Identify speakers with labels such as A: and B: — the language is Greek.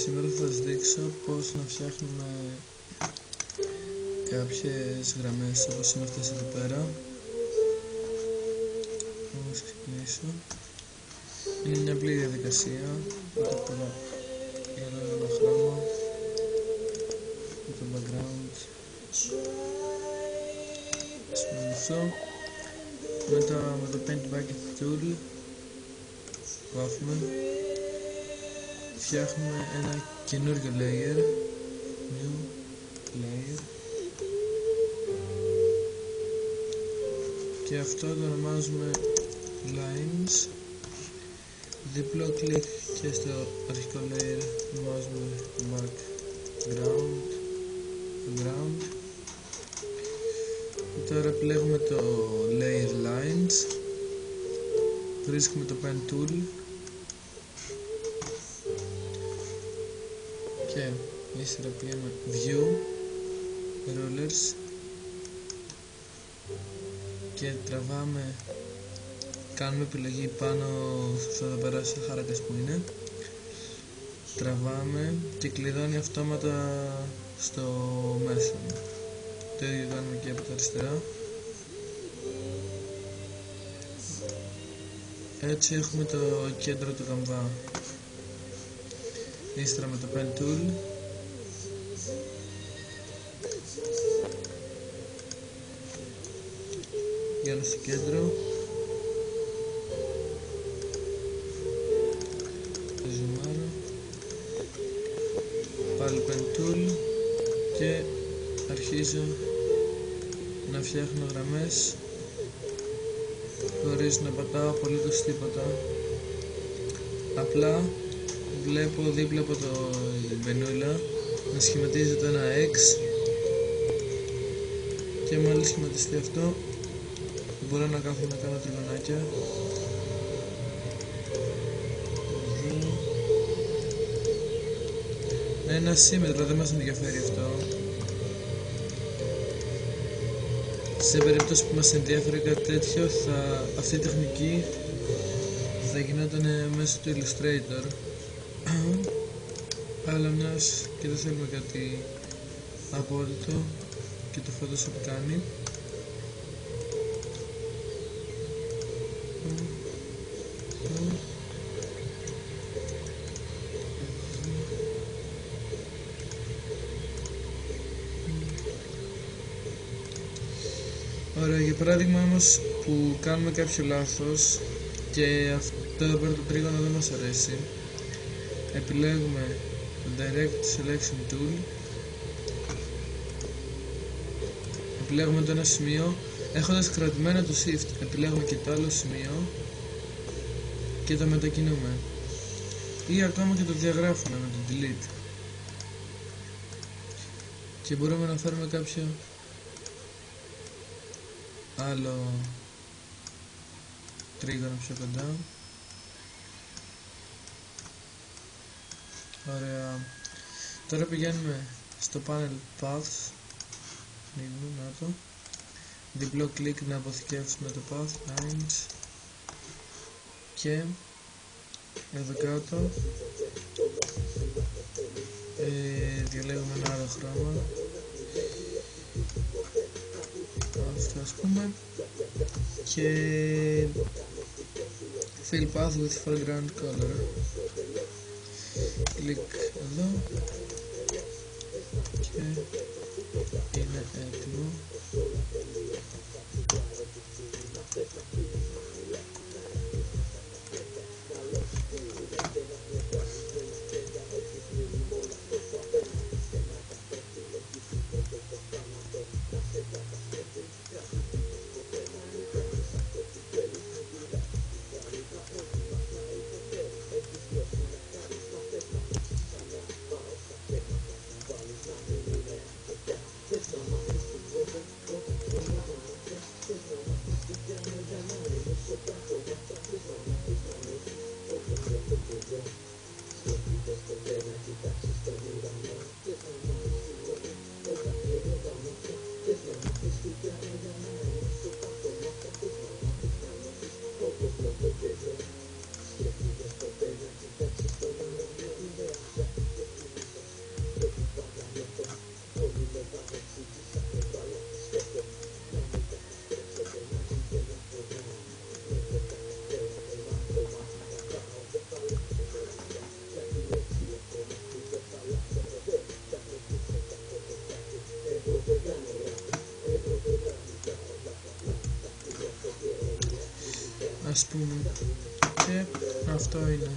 A: Σήμερα θα σας δείξω πώς να φτιάχνουμε κάποιες γραμμές όπως είναι αυτές εδώ πέρα. Θα ξεκινήσω. Είναι μια απλή διαδικασία. Πρώτα απ' όλα διαλέγω ένα χρώμα με το background. Συμμετοχώ. Μετά με το paint bucket tool βάφουμε. Φτιάχνουμε ένα καινούριο layer, new layer, και αυτό το ονομάζουμε lines. Διπλό κλικ και στο αρχικό layer ονομάζουμε background. Και τώρα επιλέγουμε το layer lines, βρίσκουμε το pen tool και ύστερα πηγαίνουμε view, rulers και τραβάμε, κάνουμε επιλογή πάνω στο εδώ πέρα σε χάρακας που είναι, τραβάμε και κλειδώνει αυτόματα στο μέσο. Το ίδιο κάνουμε και από τα αριστερά. Έτσι έχουμε το κέντρο του καμβά. Ύστερα με το pen tool πηγαίνω στο κέντρο, ζουμάρω, πάλι pen tool και αρχίζω να φτιάχνω γραμμές χωρίς να πατάω απολύτως τίποτα. Απλά βλέπω δίπλα από το μπενούλα να σχηματίζεται ένα X και μόλις σχηματιστεί αυτό μπορώ να κάθομαι να κάνω τριγωνάκια. Ένα σύμμετρο, δεν μας ενδιαφέρει αυτό. Σε περίπτωση που μας ενδιαφέρει κάτι τέτοιο, αυτή η τεχνική θα γινόταν μέσω του Illustrator, αλλά μιας και δεν θέλουμε κάτι απόλυτο και το Photoshop κάνει. Ωραία, για παράδειγμα όμως που κάνουμε κάποιο λάθος και αυτό εδώ πέρα το τρίγωνο δεν μας αρέσει, επιλέγουμε το Direct Selection Tool, επιλέγουμε το ένα σημείο, έχοντας κρατημένο το Shift επιλέγουμε και το άλλο σημείο και το μετακινούμε, ή ακόμα και το διαγράφουμε με το Delete, και μπορούμε να φέρουμε κάποιο άλλο τρίγωνο πιο κοντά. Ωραία. Τώρα πηγαίνουμε στο panel path, ανοίγουμε, να το, διπλό κλικ να αποθηκεύσουμε το path, lines, και εδώ κάτω διαλέγουμε ένα άλλο χρώμα, αυτό ας πούμε, και fill path with foreground color, κλικ εδώ και είναι έτοιμο. ας πούμε, και αυτό είναι.